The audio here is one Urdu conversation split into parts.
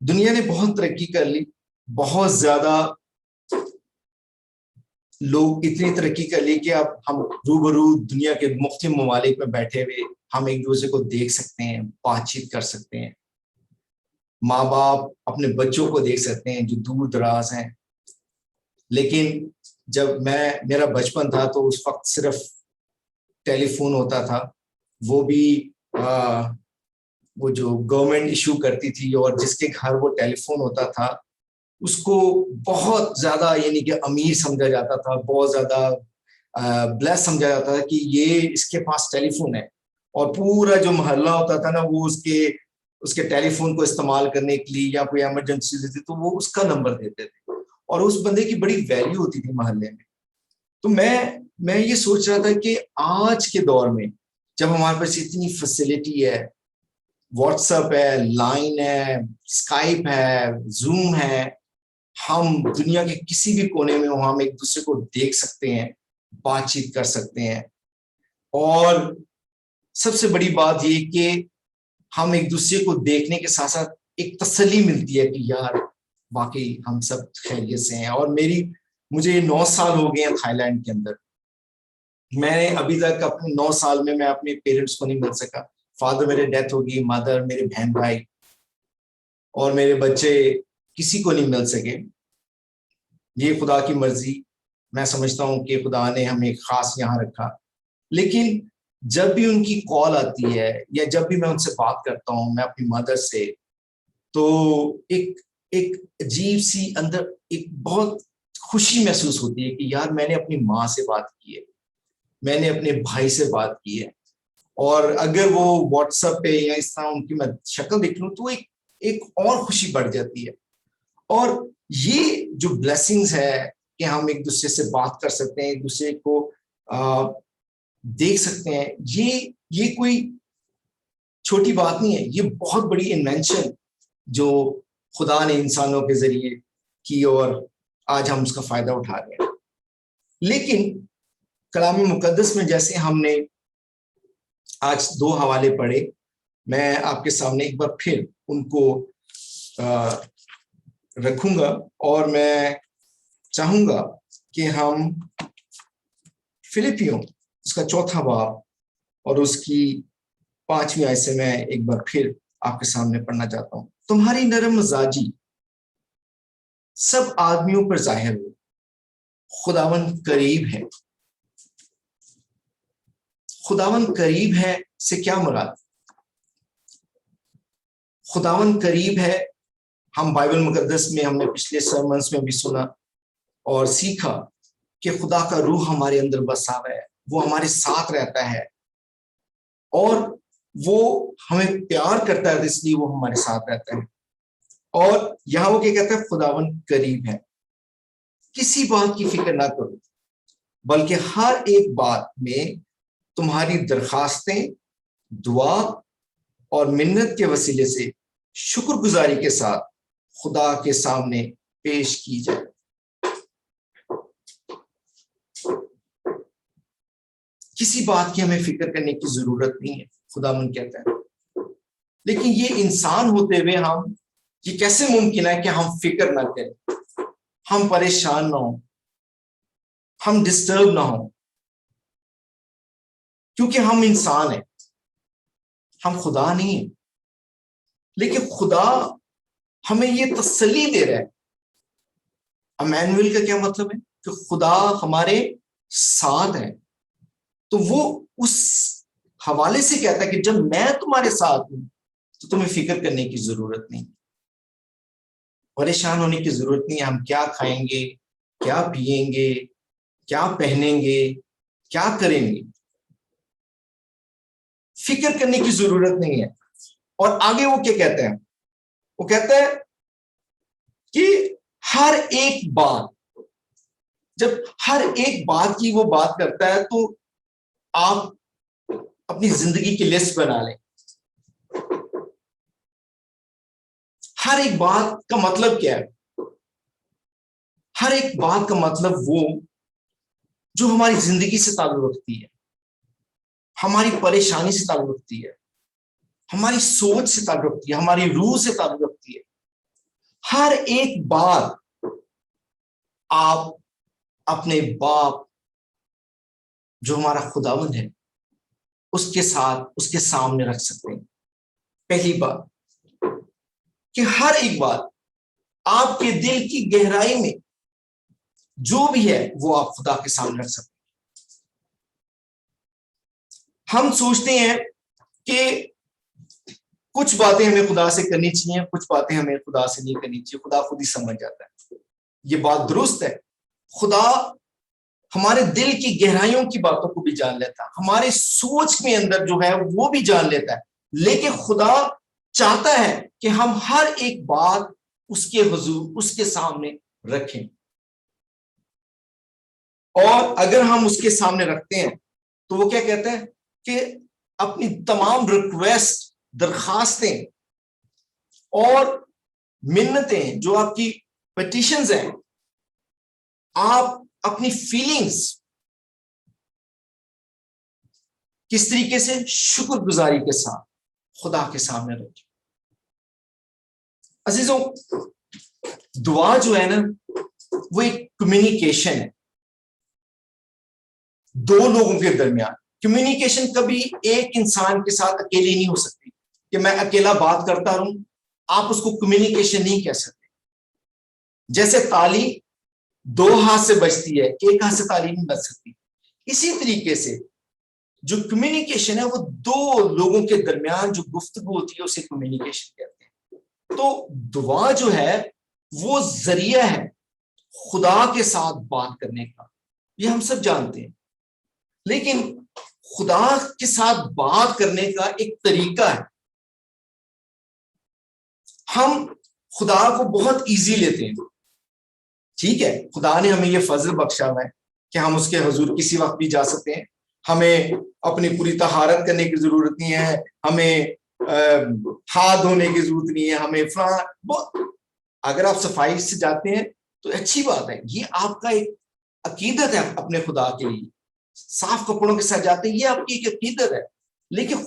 دنیا نے بہت ترقی کر لی, بہت زیادہ لوگ اتنی ترقی کر لی کہ اب ہم روبرو دنیا کے مختلف ممالک میں بیٹھے ہوئے ہم ایک دوسرے کو دیکھ سکتے ہیں, بات چیت کر سکتے ہیں. ماں باپ اپنے بچوں کو دیکھ سکتے ہیں جو دور دراز ہیں. لیکن جب میرا بچپن تھا تو اس وقت صرف ٹیلی فون ہوتا تھا, وہ بھی وہ جو گورنمنٹ ایشو کرتی تھی, اور جس کے گھر وہ ٹیلی فون ہوتا تھا اس کو بہت زیادہ یعنی کہ امیر سمجھا جاتا تھا, بہت زیادہ بلیس سمجھا جاتا تھا کہ یہ اس کے پاس ٹیلی فون ہے. اور پورا جو محلہ ہوتا تھا نا وہ اس کے ٹیلی فون کو استعمال کرنے کے لیے یا کوئی ایمرجنسی ہوتی تو وہ اس کا نمبر دیتے تھے, اور اس بندے کی بڑی ویلیو ہوتی تھی محلے میں. تو میں یہ سوچ رہا تھا کہ آج کے دور میں جب ہمارے پاس اتنی فیسلٹی ہے, واٹس ایپ ہے, لائن ہے, اسکائپ ہے, زوم ہے, ہم دنیا کے کسی بھی کونے میں ہو ہم ایک دوسرے کو دیکھ سکتے ہیں, بات چیت کر سکتے ہیں. اور سب سے بڑی بات یہ کہ ہم ایک دوسرے کو دیکھنے کے ساتھ ساتھ ایک تسلی ملتی ہے کہ یار واقعی ہم سب خیریت سے ہیں. اور مجھے 9 سال ہو گئے ہیں تھائی لینڈ کے اندر. میں نے ابھی تک اپنے 9 سال میں اپنے پیرنٹس کو نہیں مل سکا. فادر میرے ڈیتھ ہو گئی, مدر, میرے بہن بھائی اور میرے بچے کسی کو نہیں مل سکے. یہ خدا کی مرضی, میں سمجھتا ہوں کہ خدا نے ہمیں خاص یہاں رکھا. لیکن جب بھی ان کی کال آتی ہے یا جب بھی میں ان سے بات کرتا ہوں, میں اپنی مدر سے, تو ایک عجیب سی اندر ایک بہت خوشی محسوس ہوتی ہے کہ یار میں نے اپنی ماں سے بات کی ہے, میں نے اپنے بھائی سے بات کی ہے. اور اگر وہ واٹس ایپ پہ یا اس طرح ان کی میں شکل دیکھ لوں تو ایک اور خوشی بڑھ جاتی ہے. اور یہ جو بلیسنگز ہے کہ ہم ایک دوسرے سے بات کر سکتے ہیں, ایک دوسرے کو دیکھ سکتے ہیں, یہ کوئی چھوٹی بات نہیں ہے. یہ بہت بڑی انوینشن جو خدا نے انسانوں کے ذریعے کی اور آج ہم اس کا فائدہ اٹھا رہے ہیں. لیکن کلام مقدس میں جیسے ہم نے آج 2 حوالے پڑھے, میں آپ کے سامنے ایک بار پھر ان کو رکھوں گا, اور میں چاہوں گا کہ ہم فلپیوں اس کا 4واں باب اور اس کی 5ویں آیت سے میں ایک بار پھر آپ کے سامنے پڑھنا چاہتا ہوں. تمہاری نرم مزاجی سب آدمیوں پر ظاہر ہو, خداوند قریب ہے. خداوند قریب ہے سے کیا مراد؟ خداوند قریب ہے, ہم بائبل مقدس میں ہم نے پچھلے سرمنز میں بھی سنا اور سیکھا کہ خدا کا روح ہمارے اندر بسا ہوا ہے, وہ ہمارے ساتھ رہتا ہے اور وہ ہمیں پیار کرتا ہے, اس لیے وہ ہمارے ساتھ رہتا ہے. اور یہاں وہ کیا کہتا ہے؟ خداوند قریب ہے. کسی بات کی فکر نہ کرو بلکہ ہر ایک بات میں تمہاری درخواستیں دعا اور منت کے وسیلے سے شکر گزاری کے ساتھ خدا کے سامنے پیش کی جائے. کسی بات کی ہمیں فکر کرنے کی ضرورت نہیں ہے, خداوند کہتا ہے. لیکن یہ انسان ہوتے ہوئے یہ کیسے ممکن ہے کہ ہم فکر نہ کریں, ہم پریشان نہ ہوں, ہم ڈسٹرب نہ ہوں, کیونکہ ہم انسان ہیں, ہم خدا نہیں ہیں. لیکن خدا ہمیں یہ تسلی دے رہا ہے. امانویل کا کیا مطلب ہے؟ کہ خدا ہمارے ساتھ ہے. تو وہ اس حوالے سے کہتا ہے کہ جب میں تمہارے ساتھ ہوں تو تمہیں فکر کرنے کی ضرورت نہیں, پریشان ہونے کی ضرورت نہیں. ہم کیا کھائیں گے, کیا پیئیں گے, کیا پہنیں گے, کیا کریں گے, فکر کرنے کی ضرورت نہیں ہے. اور آگے وہ کیا کہتے ہیں؟ وہ کہتا ہے کہ ہر ایک بات, جب ہر ایک بات کی وہ بات کرتا ہے تو آپ اپنی زندگی کی لسٹ بنا لیں. ہر ایک بات کا مطلب کیا ہے؟ ہر ایک بات کا مطلب وہ جو ہماری زندگی سے تعلق رکھتی ہے, ہماری پریشانی سے تعلق رکھتی ہے, ہماری سوچ سے تعلق رکھتی ہے, ہماری روح سے تعلق رکھتی ہے. ہر ایک بات آپ اپنے باپ جو ہمارا خداوند ہے اس کے ساتھ اس کے سامنے رکھ سکتے ہیں. پہلی بات کہ ہر ایک بات آپ کے دل کی گہرائی میں جو بھی ہے وہ آپ خدا کے سامنے رکھ سکتے ہیں. ہم سوچتے ہیں کہ کچھ باتیں ہمیں خدا سے کرنی چاہیے, کچھ باتیں ہمیں خدا سے نہیں کرنی چاہیے, خدا خود ہی سمجھ جاتا ہے. یہ بات درست ہے, خدا ہمارے دل کی گہرائیوں کی باتوں کو بھی جان لیتا ہے, ہمارے سوچ میں اندر جو ہے وہ بھی جان لیتا ہے, لیکن خدا چاہتا ہے کہ ہم ہر ایک بات اس کے حضور اس کے سامنے رکھیں. اور اگر ہم اس کے سامنے رکھتے ہیں تو وہ کیا کہتا ہے کہ اپنی تمام ریکویسٹ, درخواستیں اور منتیں جو آپ کی پیٹیشنز ہیں, آپ اپنی فیلنگز کس طریقے سے شکر گزاری کے ساتھ خدا کے سامنے رکھیں. عزیزوں, دعا جو ہے نا وہ ایک کمیونیکیشن ہے دو لوگوں کے درمیان. کمیونیکیشن کبھی ایک انسان کے ساتھ اکیلی نہیں ہو سکتی کہ میں اکیلا بات کرتا رہوں, آپ اس کو کمیونیکیشن نہیں کہہ سکتے. جیسے تالی دو ہاتھ سے بجتی ہے, ایک ہاتھ سے تالی نہیں بج سکتی, اسی طریقے سے جو کمیونیکیشن ہے وہ دو لوگوں کے درمیان جو گفتگو ہوتی ہے اسے کمیونیکیشن کہتے ہیں. تو دعا جو ہے وہ ذریعہ ہے خدا کے ساتھ بات کرنے کا, یہ ہم سب جانتے ہیں, لیکن خدا کے ساتھ بات کرنے کا ایک طریقہ ہے. ہم خدا کو بہت ایزی لیتے ہیں. ٹھیک ہے, خدا نے ہمیں یہ فضل بخشا ہوا ہے کہ ہم اس کے حضور کسی وقت بھی جا سکتے ہیں, ہمیں اپنی پوری طہارت کرنے کی ضرورت نہیں ہے, ہمیں ہاتھ دھونے کی ضرورت نہیں ہے, ہمیں اگر آپ صفائی سے جاتے ہیں تو اچھی بات ہے, یہ آپ کا ایک عقیدت ہے اپنے خدا کے لیے. صاف کپڑوں کے ساتھ جاتے ہیں یہ آپ کی ایک عقیدت ہے, لیکن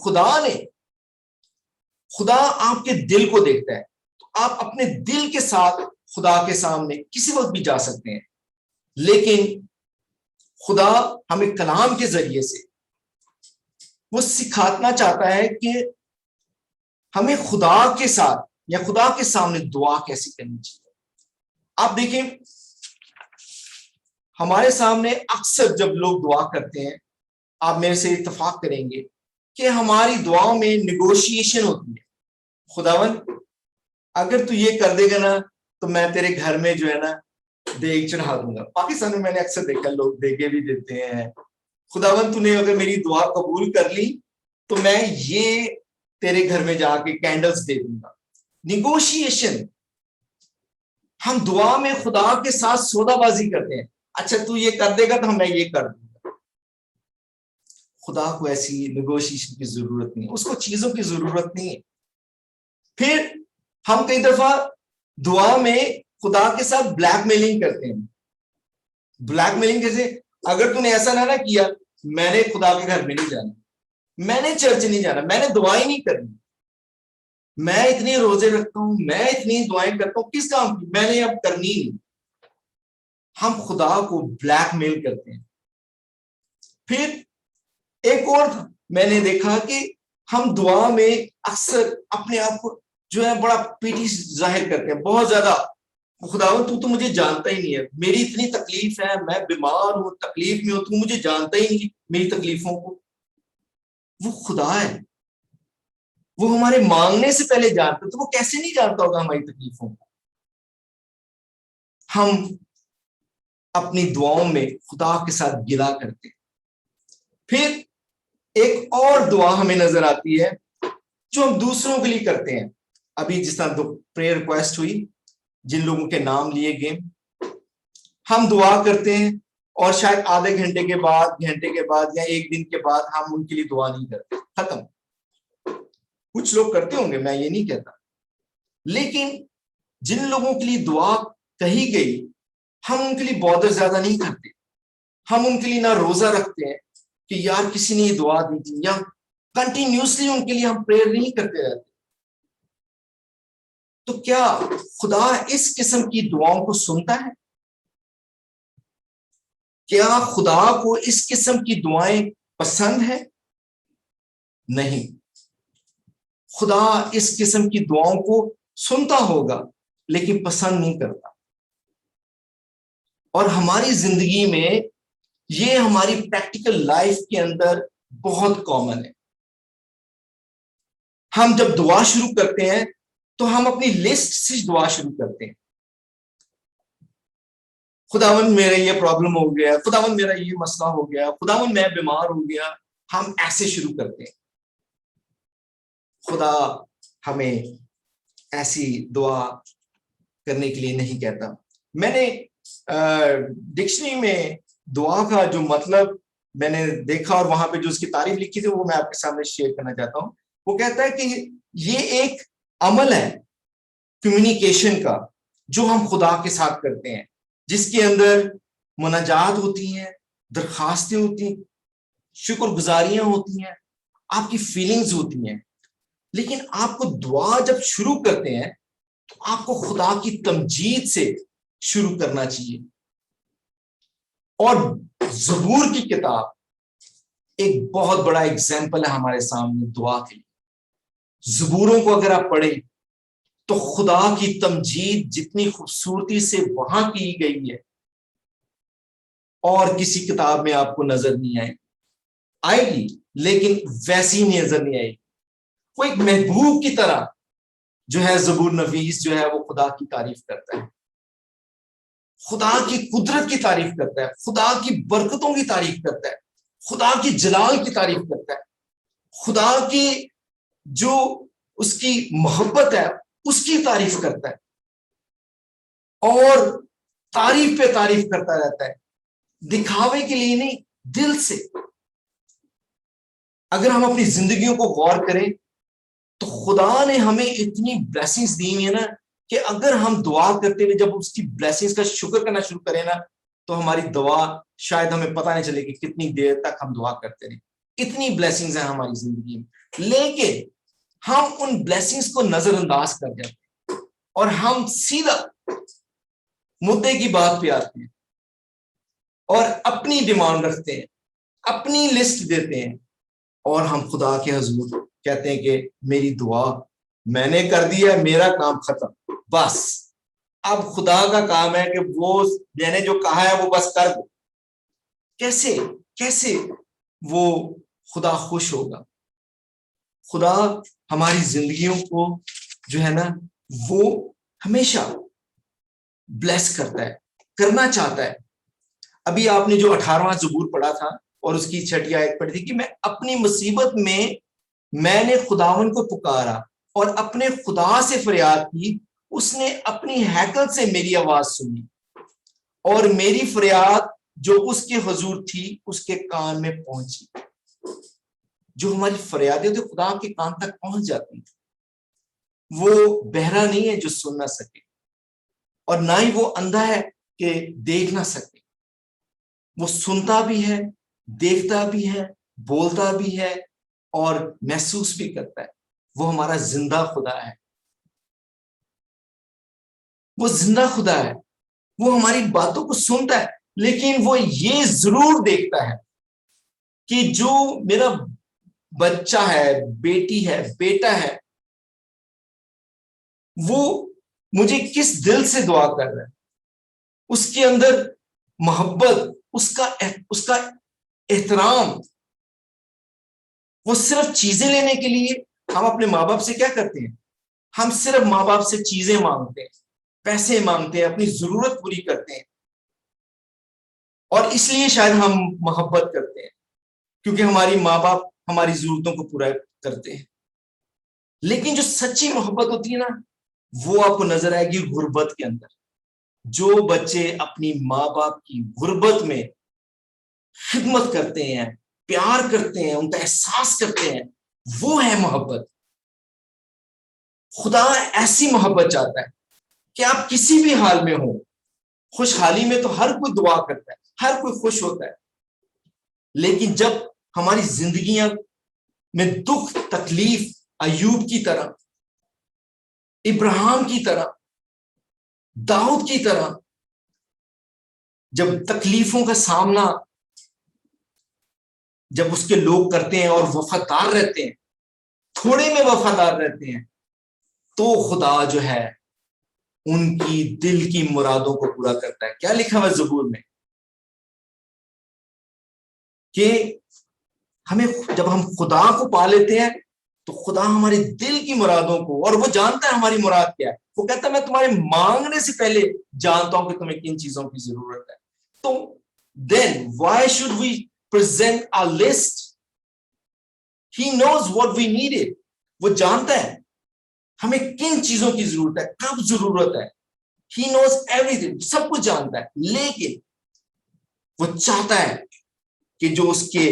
خدا آپ کے دل کو دیکھتا ہے, تو آپ اپنے دل کے ساتھ خدا کے سامنے کسی وقت بھی جا سکتے ہیں. لیکن خدا ہمیں کلام کے ذریعے سے وہ سکھانا چاہتا ہے کہ ہمیں خدا کے ساتھ یا خدا کے سامنے دعا کیسی کرنی چاہیے. آپ دیکھیں ہمارے سامنے اکثر جب لوگ دعا کرتے ہیں, آپ میرے سے اتفاق کریں گے کہ ہماری دعاؤں میں نیگوشیشن ہوتی ہے. خداوند اگر تو یہ کر دے گا نا تو میں تیرے گھر میں جو ہے نا دیگ چڑھا دوں گا. پاکستان میں میں نے اکثر دیکھا لوگ دیگے بھی دیتے ہیں, خداوند تو نے اگر میری دعا قبول کر لی تو میں یہ تیرے گھر میں جا کے کینڈلز دے دوں گا. نیگوشیشن, ہم دعا میں خدا کے ساتھ سودا بازی کرتے ہیں. اچھا تو یہ کر دے گا تو میں یہ کر دوں گا. خدا کو ایسی نیگوشیشن کی ضرورت نہیں, اس کو چیزوں کی ضرورت نہیں ہے. پھر ہم کئی دفعہ دعا میں خدا کے ساتھ بلیک میلنگ کرتے ہیں. بلیک میلنگ جیسے اگر تو نے ایسا نہ کیا میں نے خدا کے گھر میں نہیں جانا, میں نے چرچ نہیں جانا, میں نے دعائیں نہیں کرنی, میں اتنے روزے رکھتا ہوں, میں اتنی دعائیں کرتا ہوں, کس کام کی, میں نے اب کرنی نہیں. ہم خدا کو بلیک میل کرتے ہیں. پھر ایک اور میں نے دیکھا کہ ہم دعا میں اکثر اپنے آپ کو جو ہے بڑا پیٹی ظاہر کرتے ہیں, بہت زیادہ. خداوند تو مجھے جانتا ہی نہیں ہے, میری اتنی تکلیف ہے, میں بیمار ہوں, تکلیف میں ہوں, تو مجھے جانتا ہی نہیں میری تکلیفوں کو. وہ خدا ہے, وہ ہمارے مانگنے سے پہلے جانتا, تو وہ کیسے نہیں جانتا ہوگا ہماری تکلیفوں کو. ہم اپنی دعاؤں میں خدا کے ساتھ گلا کرتے. پھر ایک اور دعا ہمیں نظر آتی ہے جو ہم دوسروں کے لیے کرتے ہیں. ابھی جس طرح پریئر ریکویسٹ ہوئی, جن لوگوں کے نام لیے گئے, ہم دعا کرتے ہیں اور شاید آدھے گھنٹے کے بعد یا ایک دن کے بعد ہم ان کے لیے دعا نہیں کرتے, ختم. کچھ لوگ کرتے ہوں گے, میں یہ نہیں کہتا, لیکن جن لوگوں کے لیے دعا کہی گئی ہم ان کے لیے بہت زیادہ نہیں کرتے. ہم ان کے لیے نہ روزہ رکھتے ہیں کہ یار کسی نے یہ دعا دی تھی, یا کنٹینیوسلی ان کے لیے ہم پریئر نہیں کرتے رہتے. تو کیا خدا اس قسم کی دعاؤں کو سنتا ہے؟ کیا خدا کو اس قسم کی دعائیں پسند ہے؟ نہیں. خدا اس قسم کی دعاؤں کو سنتا ہوگا لیکن پسند نہیں کرتا. اور ہماری زندگی میں یہ ہماری پریکٹیکل لائف کے اندر بہت کامن ہے. ہم جب دعا شروع کرتے ہیں تو ہم اپنی لسٹ سے دعا شروع کرتے ہیں. خداوند میرا یہ پرابلم ہو گیا، خداوند میرا یہ مسئلہ ہو گیا، خداوند میں بیمار ہو گیا. ہم ایسے شروع کرتے ہیں. خدا ہمیں ایسی دعا کرنے کے لیے نہیں کہتا. میں نے ڈکشنری میں دعا کا جو مطلب میں نے دیکھا اور وہاں پہ جو اس کی تعریف لکھی تھی وہ میں آپ کے سامنے شیئر کرنا چاہتا ہوں. وہ کہتا ہے کہ یہ ایک عمل ہے کمیونیکیشن کا جو ہم خدا کے ساتھ کرتے ہیں، جس کے اندر مناجات ہوتی ہیں، درخواستیں ہوتی ہیں، شکر گزاریاں ہوتی ہیں، آپ کی فیلنگز ہوتی ہیں. لیکن آپ کو دعا جب شروع کرتے ہیں تو آپ کو خدا کی تمجید سے شروع کرنا چاہیے. اور زبور کی کتاب ایک بہت بڑا ایگزامپل ہے ہمارے سامنے دعا کے لیے. زبوروں کو اگر آپ پڑھیں تو خدا کی تمجید جتنی خوبصورتی سے وہاں کی گئی ہے اور کسی کتاب میں آپ کو نظر نہیں آئے گی، لیکن ویسی نظر نہیں آئے گی. وہ ایک محبوب کی طرح جو ہے زبور نویس جو ہے وہ خدا کی تعریف کرتا ہے، خدا کی قدرت کی تعریف کرتا ہے، خدا کی برکتوں کی تعریف کرتا ہے، خدا کی جلال کی تعریف کرتا ہے، خدا کی جو اس کی محبت ہے اس کی تعریف کرتا ہے، اور تعریف پہ تعریف کرتا رہتا ہے، دکھاوے کے لیے نہیں، دل سے. اگر ہم اپنی زندگیوں کو غور کریں تو خدا نے ہمیں اتنی بلیسنگز دی ہیں نا کہ اگر ہم دعا کرتے ہوئے جب اس کی بلیسنگز کا شکر کرنا شروع کریں نا تو ہماری دعا شاید ہمیں پتہ نہیں چلے کہ کتنی دیر تک ہم دعا کرتے رہے. اتنی بلیسنگز ہیں ہماری زندگی میں، لیکن ہم ان بلیسنگز کو نظر انداز کر جاتے ہیں اور ہم سیدھا مدعے کی بات پہ آتے ہیں اور اپنی ڈیمانڈ رکھتے ہیں، اپنی لسٹ دیتے ہیں، اور ہم خدا کے حضور کہتے ہیں کہ میری دعا میں نے کر دیا، میرا کام ختم، بس اب خدا کا کام ہے کہ وہ میں نے جو کہا ہے وہ بس کر دو. کیسے وہ خدا خوش ہوگا؟ خدا ہماری زندگیوں کو جو ہے نا وہ ہمیشہ بلیس کرتا ہے، کرنا چاہتا ہے. ابھی آپ نے جو 18واں زبور پڑھا تھا اور اس کی 6 آیت پڑھی تھی کہ میں اپنی مصیبت میں نے خداوند کو پکارا اور اپنے خدا سے فریاد کی، اس نے اپنی ہیکل سے میری آواز سنی اور میری فریاد جو اس کے حضور تھی اس کے کان میں پہنچی. جو ہماری فریادیں تو خدا کے کان تک پہنچ جاتی ہیں. وہ بہرا نہیں ہے جو سن نہ سکے، اور نہ ہی وہ اندھا ہے کہ دیکھ نہ سکے. وہ سنتا بھی ہے، دیکھتا بھی ہے، بولتا بھی ہے اور محسوس بھی کرتا ہے. وہ ہمارا زندہ خدا ہے، وہ زندہ خدا ہے. وہ ہماری باتوں کو سنتا ہے، لیکن وہ یہ ضرور دیکھتا ہے کہ جو میرا بچہ ہے، بیٹی ہے، بیٹا ہے، وہ مجھے کس دل سے دعا کر رہا ہے. اس کے اندر محبت، اس کا احترام. وہ صرف چیزیں لینے کے لیے ہم اپنے ماں باپ سے کیا کرتے ہیں؟ ہم صرف ماں باپ سے چیزیں مانگتے ہیں، پیسے مانگتے ہیں، اپنی ضرورت پوری کرتے ہیں، اور اس لیے شاید ہم محبت کرتے ہیں کیونکہ ہماری ماں باپ ہماری ضرورتوں کو پورا کرتے ہیں. لیکن جو سچی محبت ہوتی ہے نا وہ آپ کو نظر آئے گی غربت کے اندر. جو بچے اپنی ماں باپ کی غربت میں خدمت کرتے ہیں، پیار کرتے ہیں، ان کا احساس کرتے ہیں، وہ ہے محبت. خدا ایسی محبت چاہتا ہے کہ آپ کسی بھی حال میں ہو. خوشحالی میں تو ہر کوئی دعا کرتا ہے، ہر کوئی خوش ہوتا ہے، لیکن جب ہماری زندگیاں میں دکھ تکلیف ایوب کی طرح ابراہیم کی طرح, داؤد کی طرح جب تکلیفوں کا سامنا جب اس کے لوگ کرتے ہیں اور وفادار رہتے ہیں, تھوڑے میں وفادار رہتے ہیں, تو خدا جو ہے ان کی دل کی مرادوں کو پورا کرتا ہے. کیا لکھا ہوا زبور میں کہ ہمیں جب ہم خدا کو پا لیتے ہیں تو خدا ہمارے دل کی مرادوں کو, اور وہ جانتا ہے ہماری مراد کیا ہے, وہ کہتا ہے میں تمہارے مانگنے سے پہلے جانتا ہوں کہ تمہیں کن چیزوں کی ضرورت ہے. تو then why should we present a list? He knows what we needed. وہ جانتا ہے ہمیں کن چیزوں کی ضرورت ہے, کب ضرورت ہے. He knows everything, سب کچھ جانتا ہے, لیکن وہ چاہتا ہے کہ جو اس کے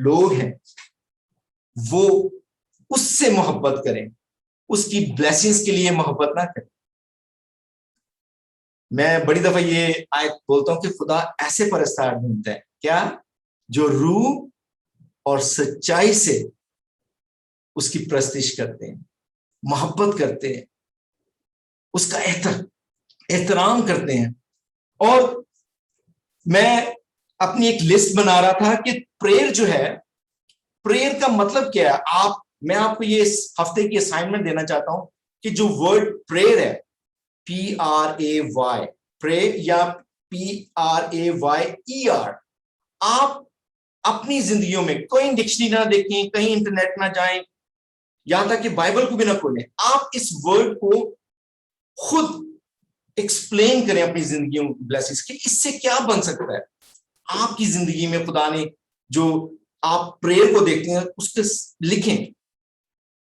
لوگ ہیں وہ اس سے محبت کریں, اس کی بلیسنگز کے لیے محبت نہ کریں. میں بڑی دفعہ یہ آیت بولتا ہوں کہ خدا ایسے پرستار ڈھونڈتا ہے, کیا, جو روح اور سچائی سے اس کی پرستش کرتے ہیں, محبت کرتے ہیں, اس کا احترام کرتے ہیں. اور میں اپنی ایک لسٹ بنا رہا تھا کہ پریئر جو ہے, پریئر کا مطلب کیا ہے. میں آپ کو یہ اس ہفتے کی اسائنمنٹ دینا چاہتا ہوں کہ جو ورڈ پریئر ہے, PRAY, پرے یا PRAYER, آپ اپنی زندگیوں میں کوئی ڈکشنری نہ دیکھیں, کہیں انٹرنیٹ نہ جائیں, یہاں تک کہ بائبل کو بھی نہ کھولیں. آپ اس ورڈ کو خود ایکسپلین کریں اپنی زندگیوں کی بلیسنگز کہ اس سے کیا بن سکتا ہے. آپ کی زندگی میں خدا نے جو آپ پریئر کو دیکھتے ہیں اس کو لکھیں.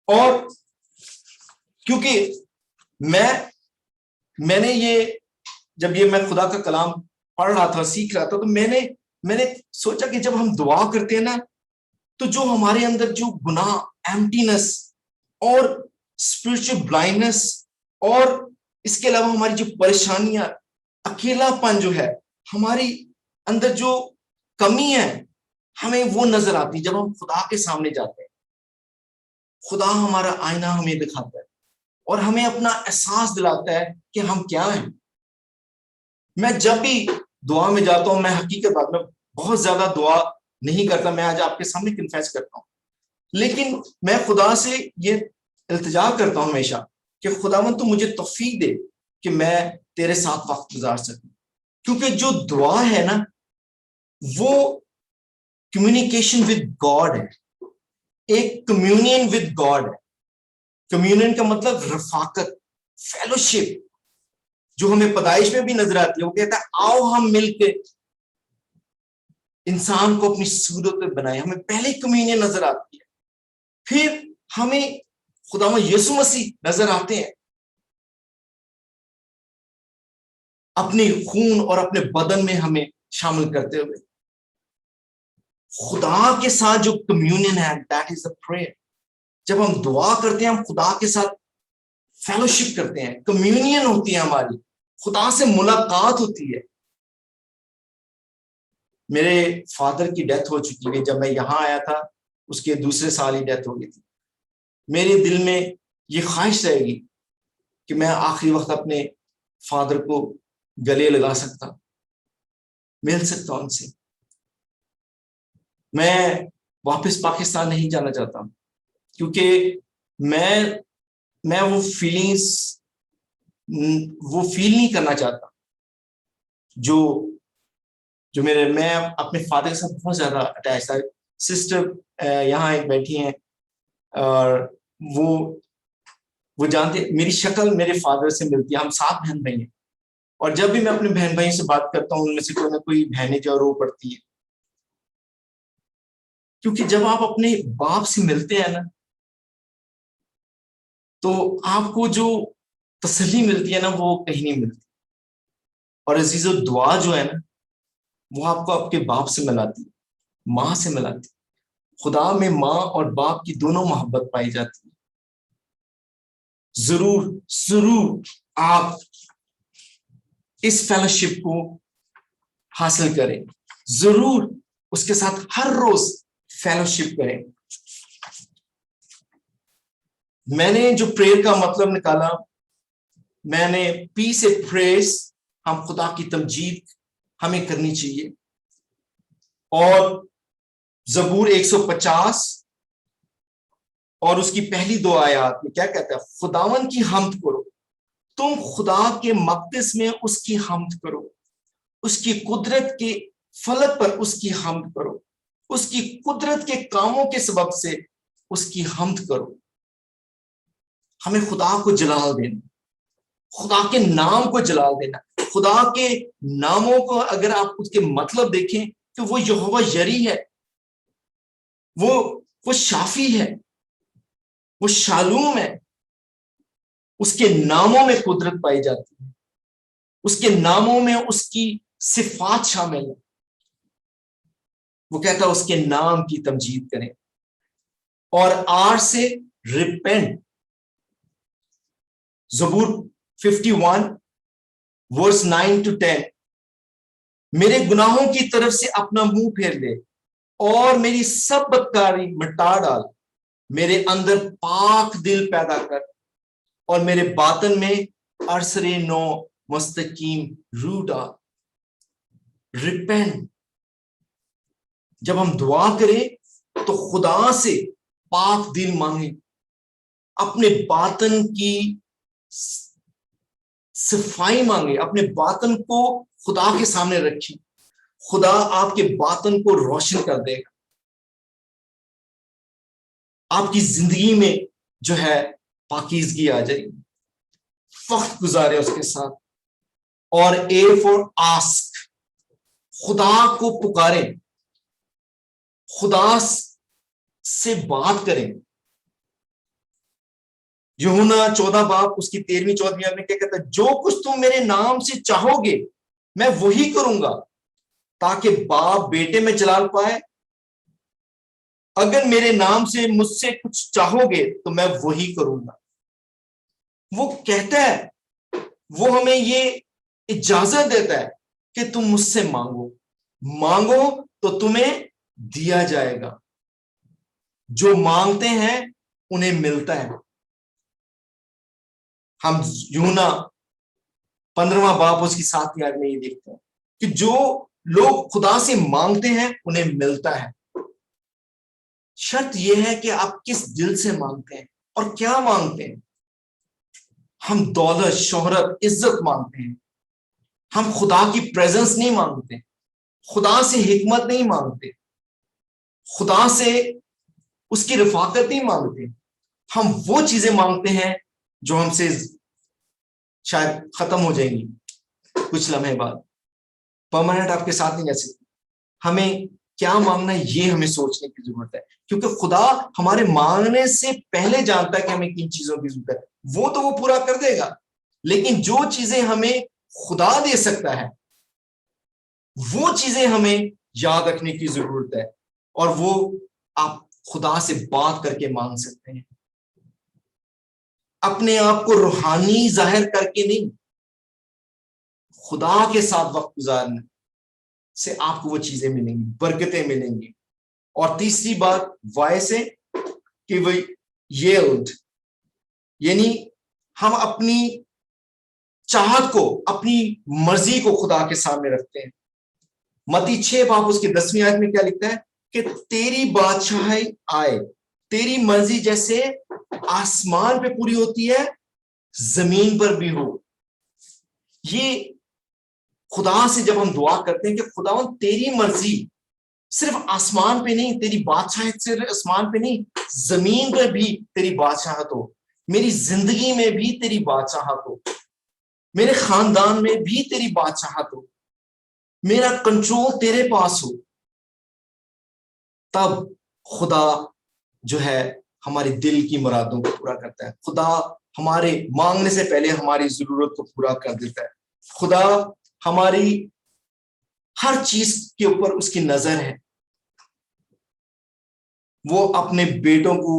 اور کیونکہ میں نے یہ جب میں خدا کا کلام پڑھ رہا تھا, سیکھ رہا تھا, تو میں نے سوچا کہ جب ہم دعا کرتے ہیں نا, تو جو ہمارے اندر جو گناہ, ایمٹینس اور اسپرچل بلائنڈنس, اور اس کے علاوہ ہماری جو پریشانیاں, اکیلا پن جو ہے, ہماری اندر جو کمی ہے, ہمیں وہ نظر آتی جب ہم خدا کے سامنے جاتے ہیں. خدا ہمارا آئینہ ہمیں دکھاتا ہے اور ہمیں اپنا احساس دلاتا ہے کہ ہم کیا ہیں. میں جب بھی دعا میں جاتا ہوں, میں حقیقت بات میں بہت زیادہ دعا نہیں کرتا, میں آج آپ کے سامنے کنفیس کرتا ہوں, لیکن میں خدا سے یہ التجا کرتا ہوں ہمیشہ کہ خداوند تو مجھے توفیق دے کہ میں تیرے ساتھ وقت گزار سکوں. کیونکہ جو دعا ہے نا, وہ کمیونیکیشن ود گاڈ ہے, ایک کمیونین ود گاڈ ہے. کمیونین کا مطلب رفاقت, فیلوشپ, جو ہمیں پیدائش میں بھی نظر آتی ہے. وہ کہتا ہے آؤ ہم مل کے انسان کو اپنی صورت پہ بنائیں. ہمیں پہلے کمیونین نظر آتی ہے, پھر ہمیں خداوند یسوع مسیح نظر آتے ہیں اپنے خون اور اپنے بدن میں ہمیں شامل کرتے ہوئے. خدا کے ساتھ جو کمیونین ہے, دیٹ از اے پریئر. جب ہم دعا کرتے ہیں, ہم خدا کے ساتھ فیلوشپ کرتے ہیں, کمیونین ہوتی ہے ہماری, خدا سے ملاقات ہوتی ہے. میرے فادر کی ڈیتھ ہو چکی ہے, جب میں یہاں آیا تھا اس کے دوسرے سال ہی ڈیتھ ہو گئی تھی. میرے دل میں یہ خواہش رہے گی کہ میں آخری وقت اپنے فادر کو گلے لگا سکتا, مل سکتا ان سے. میں واپس پاکستان نہیں جانا چاہتا کیونکہ میں وہ فیلنگز وہ فیل نہیں کرنا چاہتا جو میں اپنے فادر کے ساتھ بہت زیادہ اٹیچ تھا. سسٹر یہاں ایک بیٹھی ہیں اور وہ جانتے, میری شکل میرے فادر سے ملتی ہے, ہم 7 بہن بھائی ہیں. اور جب بھی میں اپنے بہن بھائی سے بات کرتا ہوں, ان میں سے کوئی نہ کوئی بہنیں جو رو پڑتی ہے, کیونکہ جب آپ اپنے باپ سے ملتے ہیں نا, تو آپ کو جو تسلی ملتی ہے نا, وہ کہیں نہیں ملتی. اور عزیزو, دعا جو ہے نا, وہ آپ کو آپ کے باپ سے ملاتی, ماں سے ملاتی. خدا میں ماں اور باپ کی دونوں محبت پائی جاتی ہے. ضرور آپ اس فیلوشپ کو حاصل کریں, ضرور اس کے ساتھ ہر روز فیلوشپ کریں. میں نے جو پریئر کا مطلب نکالا میں نے پی سے پریز، ہم خدا کی تمجید ہمیں کرنی چاہیے. اور زبور 150 اور اس کی پہلی 2 آیات میں کیا کہتا ہے؟ خداوند کی حمد کرو، تم خدا کے مقدس میں اس کی حمد کرو، اس کی قدرت کے فلک پر اس کی حمد کرو، اس کی قدرت کے کاموں کے سبب سے اس کی حمد کرو. ہمیں خدا کو جلال دینا، خدا کے نام کو جلال دینا. خدا کے ناموں کو اگر آپ اس کے مطلب دیکھیں کہ وہ یہوہ یری ہے، وہ شافی ہے، وہ شالوم ہے. اس کے ناموں میں قدرت پائی جاتی ہے، اس کے ناموں میں اس کی صفات شامل ہے. وہ کہتا ہے اس کے نام کی تمجید کریں. اور آر سے ریپینٹ، زبور 51 ورس 9 to 10، میرے گناہوں کی طرف سے اپنا منہ پھیر لے اور میری سب بدکاری مٹا ڈال. میرے اندر پاک دل پیدا کر اور میرے باطن میں عرصر نو مستقیم روح ڈال. ریپینٹ. جب ہم دعا کریں تو خدا سے پاک دل مانگیں، اپنے باطن کی صفائی مانگیں، اپنے باطن کو خدا کے سامنے رکھیں. خدا آپ کے باطن کو روشن کر دے گا. آپ کی زندگی میں جو ہے پاکیزگی آ جائے گی. وقت گزارے اس کے ساتھ. اور اے فور آسک، خدا کو پکاریں، خدا سے بات کریں. یوحنا 14 باب اس کی 13ویں 14ویں آیت میں کیا کہتا ہے؟ جو کچھ تم میرے نام سے چاہو گے میں وہی کروں گا تاکہ باپ بیٹے میں جلال پائے. اگر میرے نام سے مجھ سے کچھ چاہو گے تو میں وہی کروں گا. وہ کہتا ہے، وہ ہمیں یہ اجازت دیتا ہے کہ تم مجھ سے مانگو، مانگو تو تمہیں دیا جائے گا. جو مانگتے ہیں انہیں ملتا ہے. ہم یوحنا 15واں باب اس کی 7ویں آیت میں یہ دیکھتے ہیں کہ جو لوگ خدا سے مانگتے ہیں انہیں ملتا ہے. شرط یہ ہے کہ آپ کس دل سے مانگتے ہیں اور کیا مانگتے ہیں. ہم دولت، شہرت، عزت مانگتے ہیں. ہم خدا کی پریزنس نہیں مانگتے، خدا سے حکمت نہیں مانگتے، خدا سے اس کی رفاقت نہیں مانگتے. ہم وہ چیزیں مانگتے ہیں جو ہم سے شاید ختم ہو جائیں گی کچھ لمحے بعد، پرماننٹ آپ کے ساتھ نہیں رہ سکتی. ہمیں کیا مانگنا ہے یہ ہمیں سوچنے کی ضرورت ہے، کیونکہ خدا ہمارے مانگنے سے پہلے جانتا ہے کہ ہمیں کن چیزوں کی ضرورت ہے. وہ تو وہ پورا کر دے گا، لیکن جو چیزیں ہمیں خدا دے سکتا ہے وہ چیزیں ہمیں یاد رکھنے کی ضرورت ہے. اور وہ آپ خدا سے بات کر کے مانگ سکتے ہیں، اپنے آپ کو روحانی ظاہر کر کے نہیں، خدا کے ساتھ وقت گزارنے سے آپ کو وہ چیزیں ملیں گی، برکتیں ملیں گی. اور تیسری بات وائے سے کہ وہ یلڈ، یعنی ہم اپنی چاہت کو، اپنی مرضی کو خدا کے سامنے رکھتے ہیں. متی 6 باب اس کی 10ویں آیت میں کیا لکھتا ہے کہ تیری بادشاہی آئے، تیری مرضی جیسے آسمان پہ پوری ہوتی ہے زمین پر بھی ہو. یہ خدا سے جب ہم دعا کرتے ہیں کہ خداوند تیری مرضی صرف آسمان پہ نہیں، تیری بادشاہت صرف آسمان پہ نہیں، زمین پہ بھی تیری بادشاہت ہو، میری زندگی میں بھی تیری بادشاہت ہو، میرے خاندان میں بھی تیری بادشاہت ہو، میرا کنٹرول تیرے پاس ہو. تب خدا جو ہے ہمارے دل کی مرادوں کو پورا کرتا ہے. خدا ہمارے مانگنے سے پہلے ہماری ضرورت کو پورا کر دیتا ہے. خدا ہماری ہر چیز کے اوپر اس کی نظر ہے. وہ اپنے بیٹوں کو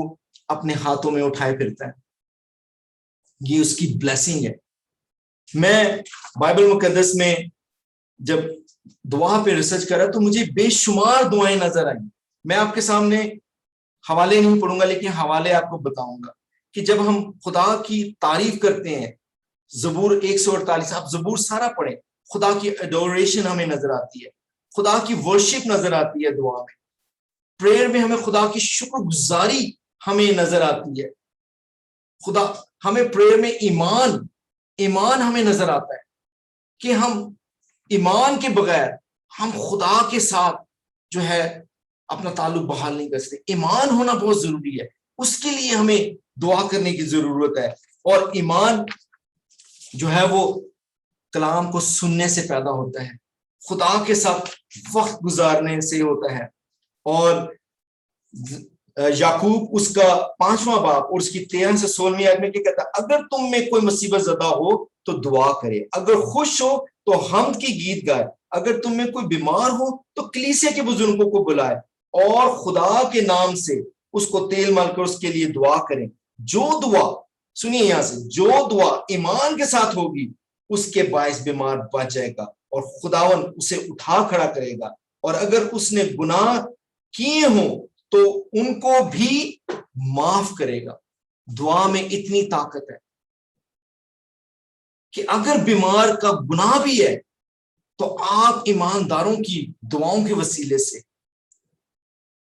اپنے ہاتھوں میں اٹھائے پھرتا ہے، یہ اس کی بلیسنگ ہے. میں بائبل مقدس میں جب دعا پہ ریسرچ کرا تو مجھے بے شمار دعائیں نظر آئیں. میں آپ کے سامنے حوالے نہیں پڑھوں گا لیکن حوالے آپ کو بتاؤں گا کہ جب ہم خدا کی تعریف کرتے ہیں زبور 148, آپ زبور سارا پڑھیں, خدا کی ایڈوریشن ہمیں نظر آتی ہے, خدا کی ورشپ نظر آتی ہے دعا میں, پریئر میں ہمیں خدا کی شکر گزاری ہمیں نظر آتی ہے, خدا ہمیں پریئر میں ایمان ہمیں نظر آتا ہے کہ ہم ایمان کے بغیر ہم خدا کے ساتھ جو ہے اپنا تعلق بحال نہیں کر سکتے. ایمان ہونا بہت ضروری ہے, اس کے لیے ہمیں دعا کرنے کی ضرورت ہے. اور ایمان جو ہے وہ کلام کو سننے سے پیدا ہوتا ہے, خدا کے ساتھ وقت گزارنے سے ہوتا ہے. اور یعقوب اس کا 5واں باب اور اس کی 13 سے 16ویں آیت میں کیا کہتا ہے, اگر تم میں کوئی مصیبت زدہ ہو تو دعا کرے, اگر خوش ہو تو حمد کی گیت گائے, اگر تم میں کوئی بیمار ہو تو کلیسیا کے بزرگوں کو بلائے اور خدا کے نام سے اس کو تیل مل کر اس کے لیے دعا کریں. جو دعا, سنیے یہاں سے, جو دعا ایمان کے ساتھ ہوگی اس کے باعث بیمار بچ جائے گا اور خداوند اسے اٹھا کھڑا کرے گا. اور اگر اس نے گناہ کیے ہوں تو ان کو بھی معاف کرے گا. دعا میں اتنی طاقت ہے کہ اگر بیمار کا گناہ بھی ہے تو آپ ایمانداروں کی دعاؤں کے وسیلے سے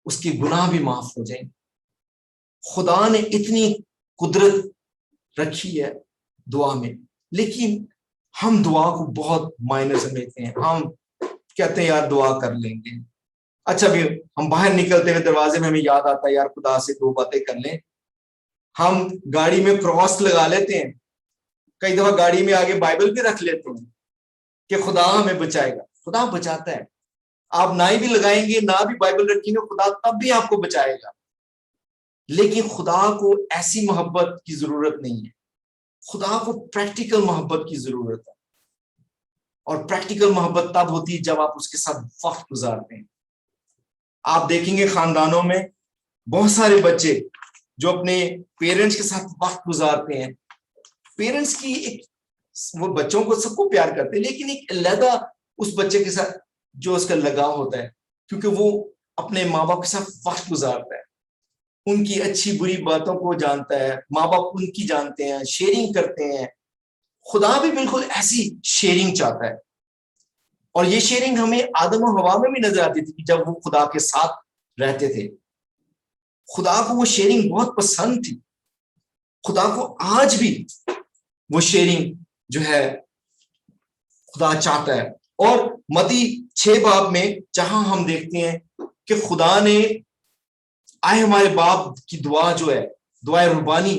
اس کے گناہ بھی معاف ہو جائیں. خدا نے اتنی قدرت رکھی ہے دعا میں, لیکن ہم دعا کو بہت مائنر سمجھتے ہیں. ہم کہتے ہیں یار دعا کر لیں گے, اچھا بھی ہم باہر نکلتے ہوئے دروازے میں ہمیں یاد آتا ہے یار خدا سے 2 باتیں کر لیں. ہم گاڑی میں کراس لگا لیتے ہیں, کئی دفعہ گاڑی میں آگے بائبل بھی رکھ لیتے ہیں کہ خدا ہمیں بچائے گا. خدا بچاتا ہے, آپ نہ بھی لگائیں گے نہ بھی بائبل رکھیں گے, خدا تب بھی آپ کو بچائے گا. لیکن خدا کو ایسی محبت کی ضرورت نہیں ہے, خدا کو پریکٹیکل محبت کی ضرورت ہے. اور پریکٹیکل محبت تب ہوتی ہے جب آپ اس کے ساتھ وقت گزارتے ہیں. آپ دیکھیں گے خاندانوں میں بہت سارے بچے جو اپنے پیرنٹس کے ساتھ وقت گزارتے ہیں. پیرنٹس کی ایک, وہ بچوں کو سب کو پیار کرتے ہیں, لیکن ایک علیحدہ اس بچے کے ساتھ جو اس کا لگاؤ ہوتا ہے, کیونکہ وہ اپنے ماں باپ کے ساتھ وقت گزارتا ہے, ان کی اچھی بری باتوں کو جانتا ہے, ماں باپ ان کی جانتے ہیں, شیئرنگ کرتے ہیں. خدا بھی بالکل ایسی شیئرنگ چاہتا ہے. اور یہ شیئرنگ ہمیں آدم و حوا میں بھی نظر آتی تھی جب وہ خدا کے ساتھ رہتے تھے. خدا کو وہ شیئرنگ بہت پسند تھی. خدا کو آج بھی وہ شیئرنگ جو ہے خدا چاہتا ہے. اور متی 6 باب میں جہاں ہم دیکھتے ہیں کہ خدا نے آئے ہمارے باپ کی دعا جو ہے دعائے ربانی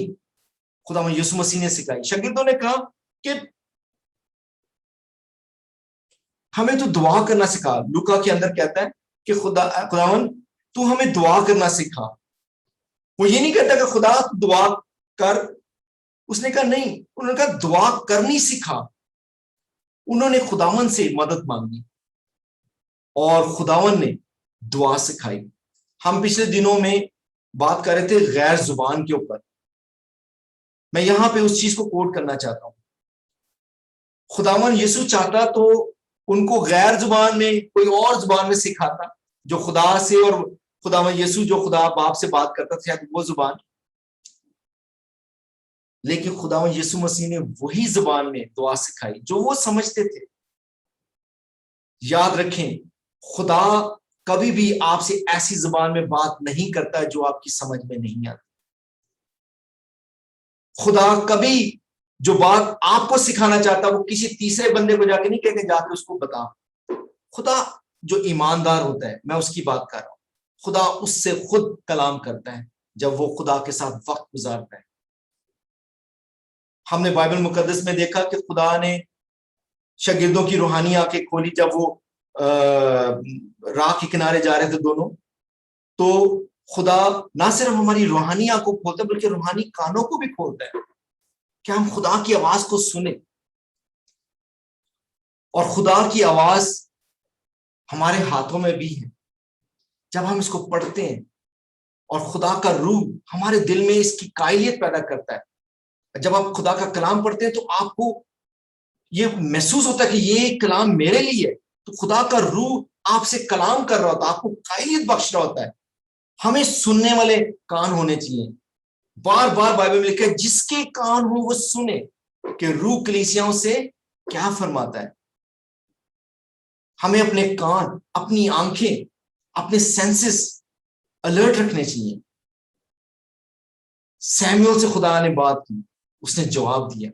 خدا یسوع مسیح نے سکھائی. شاگردوں نے کہا کہ ہمیں تو دعا کرنا سکھا. لوکا کے اندر کہتا ہے کہ خداوند تو ہمیں دعا کرنا سکھا. وہ یہ نہیں کہتا کہ خدا دعا کر, اس نے کہا نہیں, انہوں نے کہا دعا کرنی سکھا. انہوں نے خداوند سے مدد مانگی اور خداوند نے دعا سکھائی. ہم پچھلے دنوں میں بات کر رہے تھے غیر زبان کے اوپر. میں یہاں پہ اس چیز کو کوٹ کرنا چاہتا ہوں. خداوند یسوع چاہتا تو ان کو غیر زبان میں کوئی اور زبان میں سکھاتا جو خدا سے, اور خداوند یسوع جو خدا باپ سے بات کرتا تھا وہ زبان. لیکن خداوند یسوع مسیح نے وہی زبان میں دعا سکھائی جو وہ سمجھتے تھے. یاد رکھیں, خدا کبھی بھی آپ سے ایسی زبان میں بات نہیں کرتا جو آپ کی سمجھ میں نہیں آتی. خدا کبھی جو بات آپ کو سکھانا چاہتا وہ کسی تیسرے بندے کو جا کے نہیں کہتے جا کے اس کو بتا. خدا جو ایماندار ہوتا ہے, میں اس کی بات کر رہا ہوں, خدا اس سے خود کلام کرتا ہے جب وہ خدا کے ساتھ وقت گزارتا ہے. ہم نے بائبل مقدس میں دیکھا کہ خدا نے شاگردوں کی روحانی آنکھیں کھولی جب وہ راہ کے کنارے جا رہے تھے دونوں. تو خدا نہ صرف ہماری روحانی آنکھوں کو کھولتا ہے بلکہ روحانی کانوں کو بھی کھولتا ہے کہ ہم خدا کی آواز کو سنیں. اور خدا کی آواز ہمارے ہاتھوں میں بھی ہے. جب ہم اس کو پڑھتے ہیں اور خدا کا روح ہمارے دل میں اس کی قائلیت پیدا کرتا ہے, جب آپ خدا کا کلام پڑھتے ہیں تو آپ کو یہ محسوس ہوتا ہے کہ یہ کلام میرے لیے ہے. تو خدا کا روح آپ سے کلام کر رہا ہوتا ہے, آپ کو قائلیت بخش رہا ہوتا ہے. ہمیں سننے والے کان ہونے چاہیے. بار بار بائبل میں لکھا ہے جس کے کان ہو وہ سنے. کہ روح کلیسیاؤں سے کیا فرماتا ہے. ہمیں اپنے کان، اپنی آنکھیں، اپنے سینسز الرٹ رکھنے چاہیے. سیموئل سے خدا نے بات کی، اس نے جواب دیا.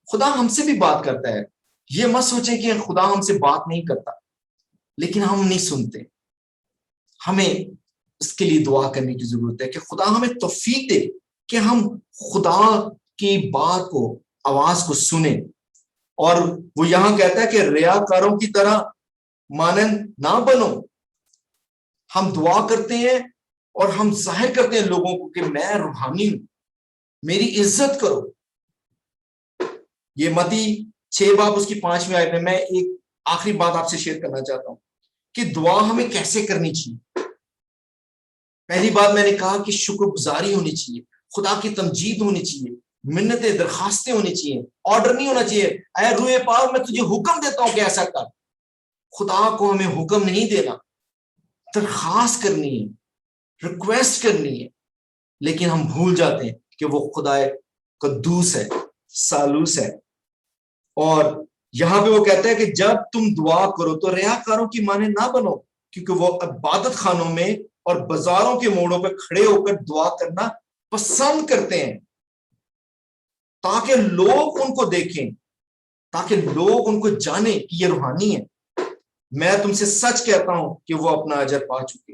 خدا ہم سے بھی بات کرتا ہے. یہ مت سوچیں کہ خدا ہم سے بات نہیں کرتا، لیکن ہم نہیں سنتے. ہمیں اس کے لیے دعا کرنے کی ضرورت ہے کہ خدا ہمیں توفیق دے کہ ہم خدا کی بات کو، آواز کو سنیں. اور وہ یہاں کہتا ہے کہ ریاکاروں کی طرح مانند نہ بنو. ہم دعا کرتے ہیں اور ہم ظاہر کرتے ہیں لوگوں کو کہ میں روحانی ہوں، میری عزت کرو. یہ متی 6 باب اس کی 5ویں آیت میں میں ایک آخری بات آپ سے شیئر کرنا چاہتا ہوں کہ دعا ہمیں کیسے کرنی چاہیے. پہلی بات میں نے کہا کہ شکر گزاری ہونی چاہیے، خدا کی تمجید ہونی چاہیے، منتیں درخواستیں ہونی چاہیے. آرڈر نہیں ہونا چاہیے اے روح پاک میں تجھے حکم دیتا ہوں کہ ایسا کر. خدا کو ہمیں حکم نہیں دینا، درخواست کرنی ہے، ریکویسٹ کرنی ہے. لیکن ہم بھول جاتے ہیں کہ وہ خدا قدوس ہے، سالوس ہے. اور یہاں پہ وہ کہتا ہے کہ جب تم دعا کرو تو ریاکاروں کی مانند نہ بنو، کیونکہ وہ عبادت خانوں میں اور بازاروں کے موڑوں پہ کھڑے ہو کر دعا کرنا پسند کرتے ہیں تاکہ لوگ ان کو دیکھیں، تاکہ لوگ ان کو جانیں کہ یہ روحانی ہے. میں تم سے سچ کہتا ہوں کہ وہ اپنا اجر پا چکے.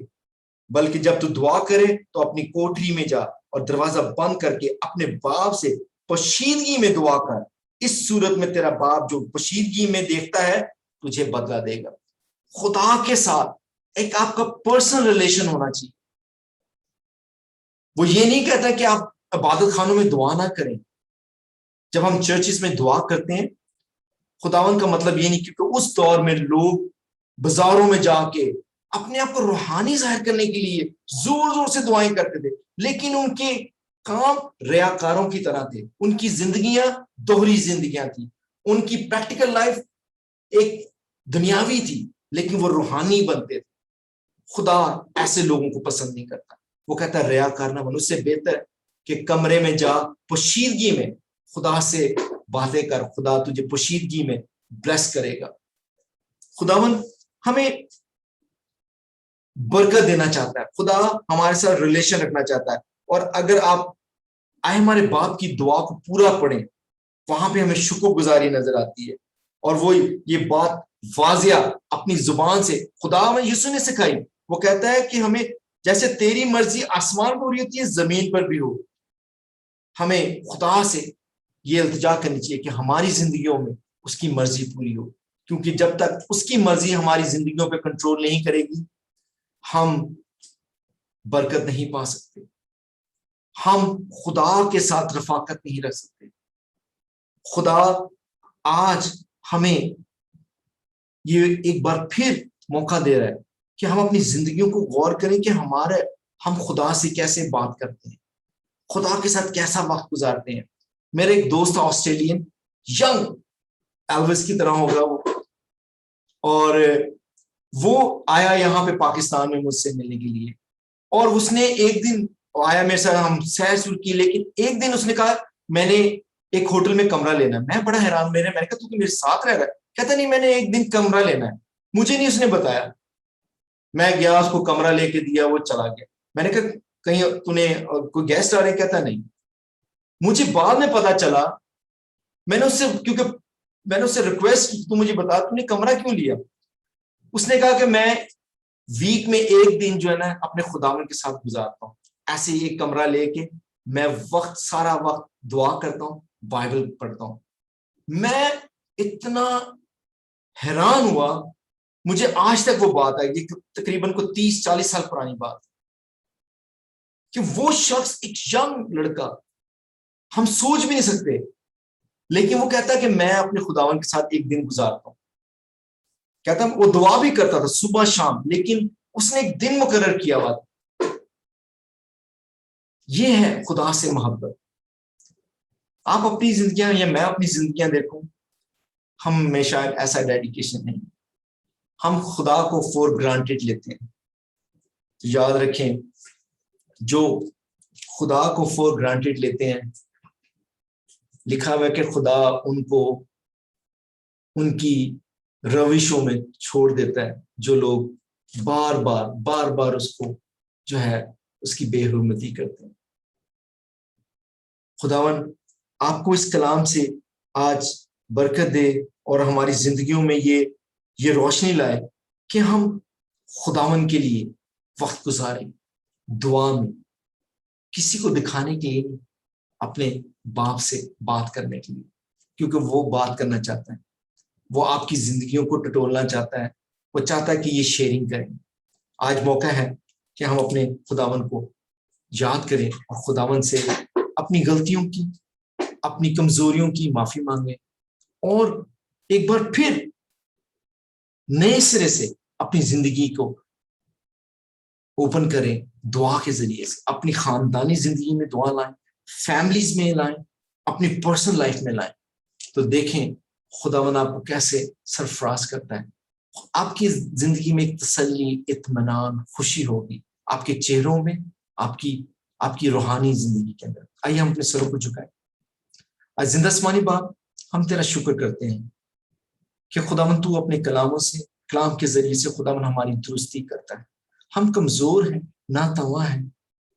بلکہ جب تو دعا کرے تو اپنی کوٹری میں جا اور دروازہ بند کر کے اپنے باپ سے پوشیدگی میں دعا کر. اس صورت میں تیرا باپ جو پوشیدگی میں دیکھتا ہے تجھے بدلہ دے گا. خدا کے ساتھ ایک آپ کا پرسنل ریلیشن ہونا چاہیے. وہ یہ نہیں کہتا کہ آپ عبادت خانوں میں دعا نہ کریں. جب ہم چرچز میں دعا کرتے ہیں، خداوند کا مطلب یہ نہیں، کیونکہ اس دور میں لوگ بازاروں میں جا کے اپنے آپ کو روحانی ظاہر کرنے کے لیے زور زور سے دعائیں کرتے تھے، لیکن ان کے کام ریاکاروں کی طرح تھے. ان کی زندگیاں دوہری زندگیاں تھیں. ان کی پریکٹیکل لائف ایک دنیاوی تھی، لیکن وہ روحانی بنتے تھے. خدا ایسے لوگوں کو پسند نہیں کرتا. وہ کہتا ہے ریاکار نہ بنو. اس سے بہتر کہ کمرے میں جا، پوشیدگی میں خدا سے باتیں کر. خدا تجھے پوشیدگی میں بلیس کرے گا. خداوند ہمیں برکت دینا چاہتا ہے. خدا ہمارے ساتھ ریلیشن رکھنا چاہتا ہے. اور اگر آپ آئے ہمارے باپ کی دعا کو پورا پڑھیں، وہاں پہ ہمیں شکر گزاری نظر آتی ہے. اور وہ یہ بات واضح اپنی زبان سے خدا ہمیں یسوع نے سکھائی. وہ کہتا ہے کہ ہمیں جیسے تیری مرضی آسمان پر پوری ہوتی ہے، زمین پر بھی ہو. ہمیں خدا سے یہ التجا کرنی چاہیے کہ ہماری زندگیوں میں اس کی مرضی پوری ہو. کیونکہ جب تک اس کی مرضی ہماری زندگیوں پہ کنٹرول نہیں کرے گی، ہم برکت نہیں پا سکتے. ہم خدا کے ساتھ رفاقت نہیں رکھ سکتے. خدا آج ہمیں یہ ایک بار پھر موقع دے رہا ہے کہ ہم اپنی زندگیوں کو غور کریں کہ ہم خدا سے کیسے بات کرتے ہیں، خدا کے ساتھ کیسا وقت گزارتے ہیں. میرے ایک دوست آسٹریلین، ینگ ایلوس کی طرح ہوگا وہ، اور وہ آیا یہاں پہ پاکستان میں مجھ سے ملنے کے لیے. اور اس نے ایک دن آیا میرے ساتھ، ہم سیر سور کی، لیکن ایک دن اس نے کہا میں نے ایک ہوٹل میں کمرہ لینا ہے. میں بڑا حیران، میں نے کہا تو میرے ساتھ رہ رہا ہے؟ کہتا نہیں، میں نے ایک دن کمرہ لینا ہے. مجھے نہیں اس نے بتایا. میں گیا، اس کو کمرہ لے کے دیا، وہ چلا گیا. میں نے کہا کہیں تو نے کوئی گیسٹ آ رہے؟ کہتا نہیں. مجھے بعد میں پتا چلا، میں نے اس سے ریکویسٹ کی تو مجھے بتا تو نے کمرہ کیوں لیا. اس نے کہا کہ میں ویک میں ایک دن جو ہے نا اپنے خداوند کے ساتھ گزارتا ہوں، ایسے ہی ایک کمرہ لے کے میں سارا وقت دعا کرتا ہوں، بائبل پڑھتا ہوں. میں اتنا حیران ہوا، مجھے آج تک وہ بات آئی، یہ تقریباً کو 30-40 سال پرانی بات، کہ وہ شخص ایک ینگ لڑکا، ہم سوچ بھی نہیں سکتے، لیکن وہ کہتا ہے کہ میں اپنے خداوند کے ساتھ ایک دن گزارتا ہوں. کہتا وہ دعا بھی کرتا تھا صبح شام، لیکن اس نے ایک دن مقرر کیا ہوا تھا. یہ ہے خدا سے محبت. آپ اپنی زندگیاں یا میں اپنی زندگیاں دیکھوں، ہم میں شاید ایسا ڈیڈیکیشن نہیں. ہم خدا کو فور گرانٹیڈ لیتے ہیں. یاد رکھیں، جو خدا کو فور گرانٹیڈ لیتے ہیں، لکھا ہوا ہے کہ خدا ان کو ان کی روشوں میں چھوڑ دیتا ہے جو لوگ بار بار اس کو جو ہے اس کی بے حرمتی کرتے ہیں۔ خداوند آپ کو اس کلام سے آج برکت دے اور ہماری زندگیوں میں یہ روشنی لائے کہ ہم خداوند کے لیے وقت گزاریں، دعا میں، کسی کو دکھانے کے لیے، اپنے باپ سے بات کرنے کے لیے، کیونکہ وہ بات کرنا چاہتا ہے، وہ آپ کی زندگیوں کو ٹٹولنا چاہتا ہے، وہ چاہتا ہے کہ یہ شیئرنگ کریں۔ آج موقع ہے کہ ہم اپنے خداوند کو یاد کریں اور خداوند سے اپنی غلطیوں کی، اپنی کمزوریوں کی معافی مانگیں، اور ایک بار پھر نئے سرے سے اپنی زندگی کو اوپن کریں دعا کے ذریعے سے، اپنی خاندانی زندگی میں دعا لائیں، فیملیز میں لائیں، اپنی پرسنل لائف میں لائیں، تو دیکھیں خداوند آپ کو کیسے سرفراز کرتا ہے۔ آپ کی زندگی میں ایک تسلی، اطمینان، خوشی ہوگی آپ کے چہروں میں، آپ کی روحانی زندگی کے اندر۔ آئیے ہم اپنے سروں کو جھکائیں۔ آج زندہ آسمانی باپ، ہم تیرا شکر کرتے ہیں کہ خداوند تو اپنے کلام کے ذریعے سے خداوند ہماری درستی کرتا ہے۔ ہم کمزور ہیں، ناتواں ہیں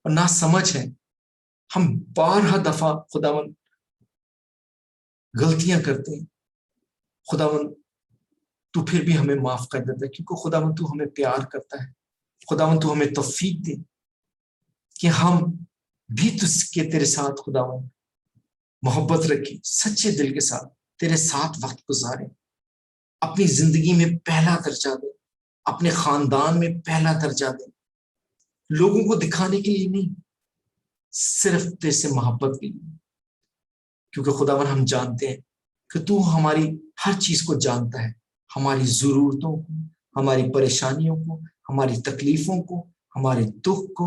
اور نا سمجھ ہیں، ہم بارہا دفعہ خداوند غلطیاں کرتے ہیں، خداوند تو پھر بھی ہمیں معاف کر دیتا ہے، کیونکہ خداوند تو ہمیں پیار کرتا ہے۔ خداوند تو ہمیں توفیق دے کہ ہم بھی تیرے ساتھ خداوند محبت رکھیں، سچے دل کے ساتھ تیرے ساتھ وقت گزاریں، اپنی زندگی میں پہلا درجہ دیں، اپنے خاندان میں پہلا درجہ دیں، لوگوں کو دکھانے کے لیے نہیں، صرف تیرے سے محبت کے لیے، کیونکہ خداوند ہم جانتے ہیں کہ تو ہماری ہر چیز کو جانتا ہے، ہماری ضرورتوں کو، ہماری پریشانیوں کو، ہماری تکلیفوں کو، ہمارے دکھ کو،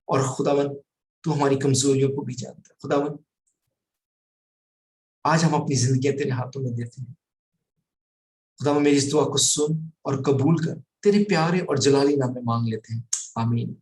اور خداوند تو ہماری کمزوریوں کو بھی جانتا ہے۔ خداوند آج ہم اپنی زندگیاں تیرے ہاتھوں میں دیتے ہیں۔ خداوند میری اس دعا کو سن اور قبول کر، تیرے پیارے اور جلالی نام میں مانگ لیتے ہیں، آمین۔